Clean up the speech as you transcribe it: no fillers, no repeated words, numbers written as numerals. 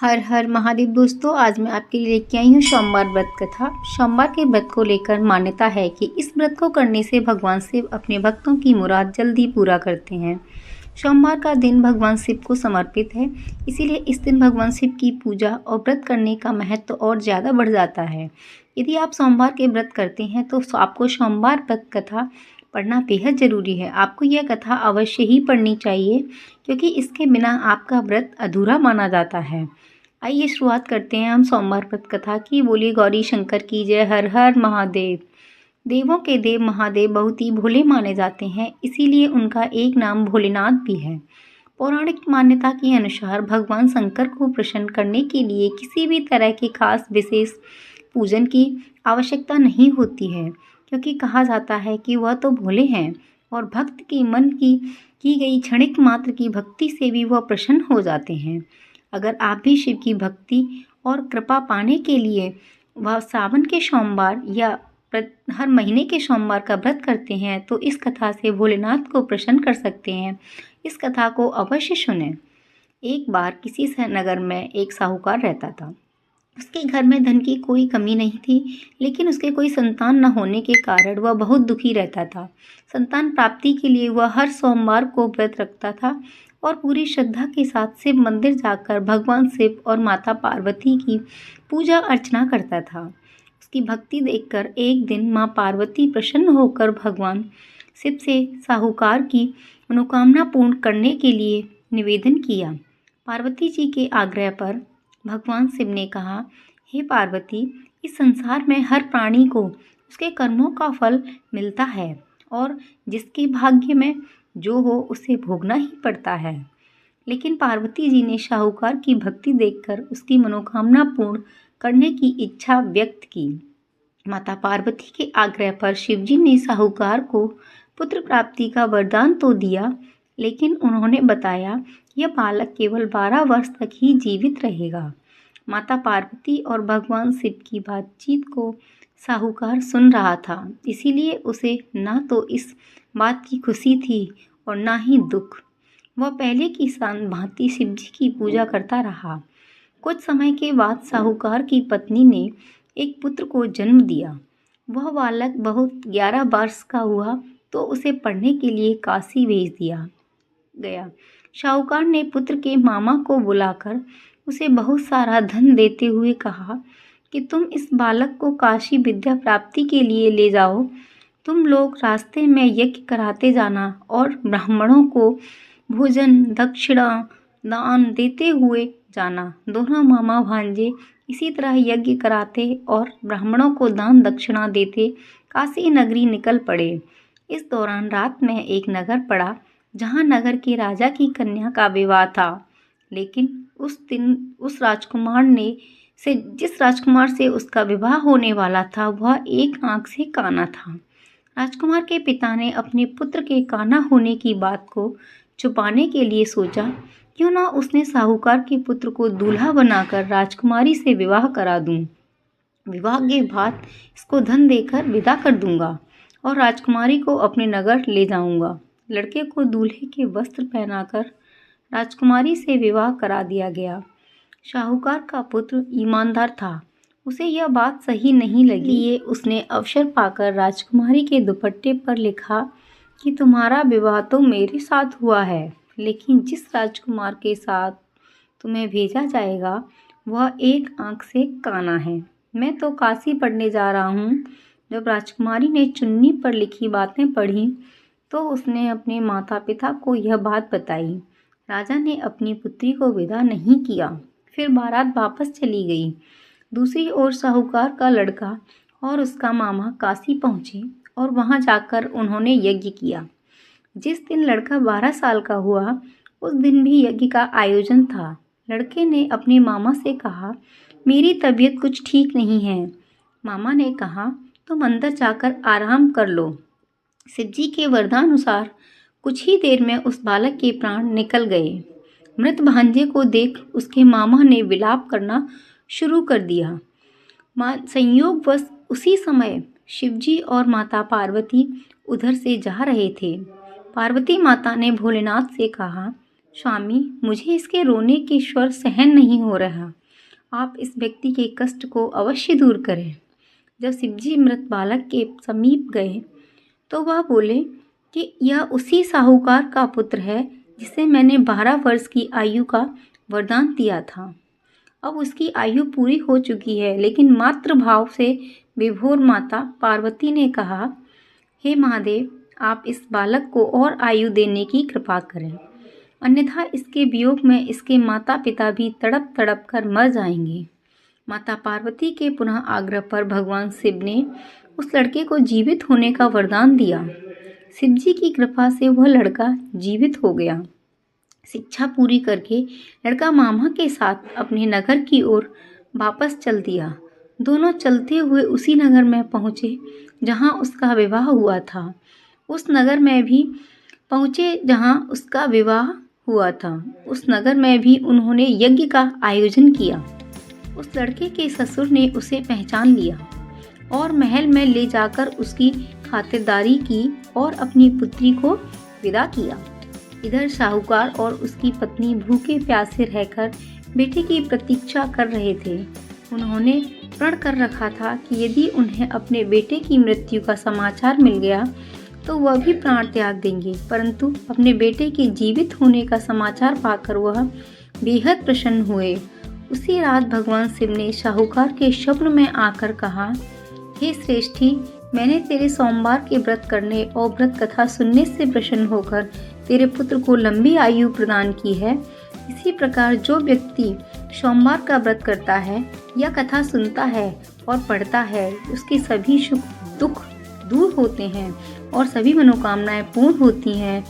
हर हर महादेव दोस्तों, आज मैं आपके लिए लेके आई हूँ सोमवार व्रत कथा। सोमवार के व्रत को लेकर मान्यता है कि इस व्रत को करने से भगवान शिव अपने भक्तों की मुराद जल्दी पूरा करते हैं। सोमवार का दिन भगवान शिव को समर्पित है, इसीलिए इस दिन भगवान शिव की पूजा और व्रत करने का महत्व और ज़्यादा बढ़ जाता है। यदि आप सोमवार के व्रत करते हैं तो आपको सोमवार व्रत कथा पढ़ना बेहद ज़रूरी है। आपको यह कथा अवश्य ही पढ़नी चाहिए, क्योंकि इसके बिना आपका व्रत अधूरा माना जाता है। आइए शुरुआत करते हैं हम सोमवार व्रत कथा की। बोलिए गौरी शंकर की जय। हर हर महादेव। देवों के देव महादेव बहुत ही भोले माने जाते हैं, इसीलिए उनका एक नाम भोलेनाथ भी है। पौराणिक मान्यता के अनुसार भगवान शंकर को प्रसन्न करने के लिए किसी भी तरह के खास विशेष पूजन की आवश्यकता नहीं होती है, क्योंकि कहा जाता है कि वह तो भोले हैं और भक्त के मन की गई क्षणिक मात्र की भक्ति से भी वह प्रसन्न हो जाते हैं। अगर आप भी शिव की भक्ति और कृपा पाने के लिए वह सावन के सोमवार या हर महीने के सोमवार का व्रत करते हैं तो इस कथा से भोलेनाथ को प्रसन्न कर सकते हैं। इस कथा को अवश्य सुनें। एक बार किसी नगर में एक साहूकार रहता था। उसके घर में धन की कोई कमी नहीं थी, लेकिन उसके कोई संतान न होने के कारण वह बहुत दुखी रहता था। संतान प्राप्ति के लिए वह हर सोमवार को व्रत रखता था और पूरी श्रद्धा के साथ शिव मंदिर जाकर भगवान शिव और माता पार्वती की पूजा अर्चना करता था। उसकी भक्ति देखकर एक दिन माँ पार्वती प्रसन्न होकर भगवान शिव से साहूकार की मनोकामना पूर्ण करने के लिए निवेदन किया। पार्वती जी के आग्रह पर भगवान शिव ने कहा, हे पार्वती, इस संसार में हर प्राणी को उसके कर्मों का फल मिलता है और जिसके भाग्य में जो हो उसे भोगना ही पड़ता है। लेकिन पार्वती जी ने साहूकार की भक्ति देखकर उसकी मनोकामना पूर्ण करने की इच्छा व्यक्त की। माता पार्वती के आग्रह पर शिवजी ने साहूकार को पुत्र प्राप्ति का वरदान तो दिया, लेकिन उन्होंने बताया यह बालक केवल 12 वर्ष तक ही जीवित रहेगा। माता पार्वती और भगवान शिव की बातचीत को साहूकार सुन रहा था, इसीलिए उसे ना तो इस बात की खुशी थी और ना ही दुख। वह पहले की भांति शिवजी की पूजा करता रहा। कुछ समय के बाद साहूकार की पत्नी ने एक पुत्र को जन्म दिया। वह बालक बहुत 11 वर्ष का हुआ तो उसे पढ़ने के लिए काशी भेज दिया गया। साहूकार ने पुत्र के मामा को बुलाकर उसे बहुत सारा धन देते हुए कहा कि तुम इस बालक को काशी विद्या प्राप्ति के लिए ले जाओ। तुम लोग रास्ते में यज्ञ कराते जाना और ब्राह्मणों को भोजन दक्षिणा दान देते हुए जाना। दोनों मामा भांजे इसी तरह यज्ञ कराते और ब्राह्मणों को दान दक्षिणा देते काशी नगरी निकल पड़े। इस दौरान रात में एक नगर पड़ा, जहां नगर के राजा की कन्या का विवाह था। लेकिन उस दिन जिस राजकुमार से उसका विवाह होने वाला था वह एक आंख से काना था। राजकुमार के पिता ने अपने पुत्र के काना होने की बात को छुपाने के लिए सोचा, क्यों ना उसने साहूकार के पुत्र को दूल्हा बनाकर राजकुमारी से विवाह करा दूं। विवाह के बाद इसको धन देकर विदा कर दूंगा और राजकुमारी को अपने नगर ले जाऊंगा। लड़के को दूल्हे के वस्त्र पहनाकर राजकुमारी से विवाह करा दिया गया। साहूकार का पुत्र ईमानदार था, उसे यह बात सही नहीं लगी। ये उसने अवसर पाकर राजकुमारी के दुपट्टे पर लिखा कि तुम्हारा विवाह तो मेरे साथ हुआ है, लेकिन जिस राजकुमार के साथ तुम्हें भेजा जाएगा वह एक आंख से काना है। मैं तो काशी पढ़ने जा रहा हूँ। जब राजकुमारी ने चुन्नी पर लिखी बातें पढ़ी तो उसने अपने माता पिता को यह बात बताई। राजा ने अपनी पुत्री को विदा नहीं किया, फिर बारात वापस चली गई। दूसरी ओर साहूकार का लड़का और उसका मामा काशी पहुँचे और वहां जाकर उन्होंने यज्ञ किया। जिस दिन लड़का 12 साल का हुआ उस दिन भी यज्ञ का आयोजन था। लड़के ने अपने मामा से कहा, मेरी तबीयत कुछ ठीक नहीं है। मामा ने कहा, तुम अंदर जाकर आराम कर लो। शिवजी के वरदानुसार कुछ ही देर में उस बालक के प्राण निकल गए। मृत भांजे को देख उसके मामा ने विलाप करना शुरू कर दिया। संयोगवश उसी समय शिवजी और माता पार्वती उधर से जा रहे थे। पार्वती माता ने भोलेनाथ से कहा, स्वामी, मुझे इसके रोने के स्वर सहन नहीं हो रहा। आप इस व्यक्ति के कष्ट को अवश्य दूर करें। जब शिवजी मृत बालक के समीप गए तो वह बोले कि यह उसी साहूकार का पुत्र है जिसे मैंने 12 वर्ष की आयु का वरदान दिया था। अब उसकी आयु पूरी हो चुकी है, लेकिन मातृ भाव से विभोर माता पार्वती ने कहा, हे महादेव, आप इस बालक को और आयु देने की कृपा करें, अन्यथा इसके वियोग में इसके माता पिता भी तड़प तड़प कर मर जाएंगे। माता पार्वती के पुनः आग्रह पर भगवान शिव ने उस लड़के को जीवित होने का वरदान दिया। शिव जी की कृपा से वह लड़का जीवित हो गया। शिक्षा पूरी करके लड़का मामा के साथ अपने नगर की ओर वापस चल दिया। दोनों चलते हुए उसी नगर में पहुँचे जहाँ उसका विवाह हुआ था। उस नगर में भी पहुँचे जहाँ उसका विवाह हुआ था। उस नगर में भी उन्होंने यज्ञ का आयोजन किया। उस लड़के के ससुर ने उसे पहचान लिया और महल में ले जाकर उसकी खातिरदारी की और अपनी पुत्री को विदा किया। इधर साहूकार और उसकी पत्नी भूखे प्यासे रहकर बेटे की प्रतीक्षा कर रहे थे। उन्होंने प्रण कर रखा था कि यदि उन्हें अपने बेटे की मृत्यु का समाचार मिल गया तो वह भी प्राण त्याग देंगे, परंतु अपने बेटे के जीवित होने का समाचार पाकर वह बेहद प्रसन्न हुए। उसी रात भगवान शिव ने साहूकार के स्वप्न में आकर कहा, हे श्रेष्ठी, मैंने तेरे सोमवार के व्रत करने और व्रत कथा सुनने से प्रसन्न होकर तेरे पुत्र को लंबी आयु प्रदान की है। इसी प्रकार जो व्यक्ति सोमवार का व्रत करता है या कथा सुनता है और पढ़ता है, उसके सभी सुख दुख दूर होते हैं और सभी मनोकामनाएं पूर्ण होती हैं।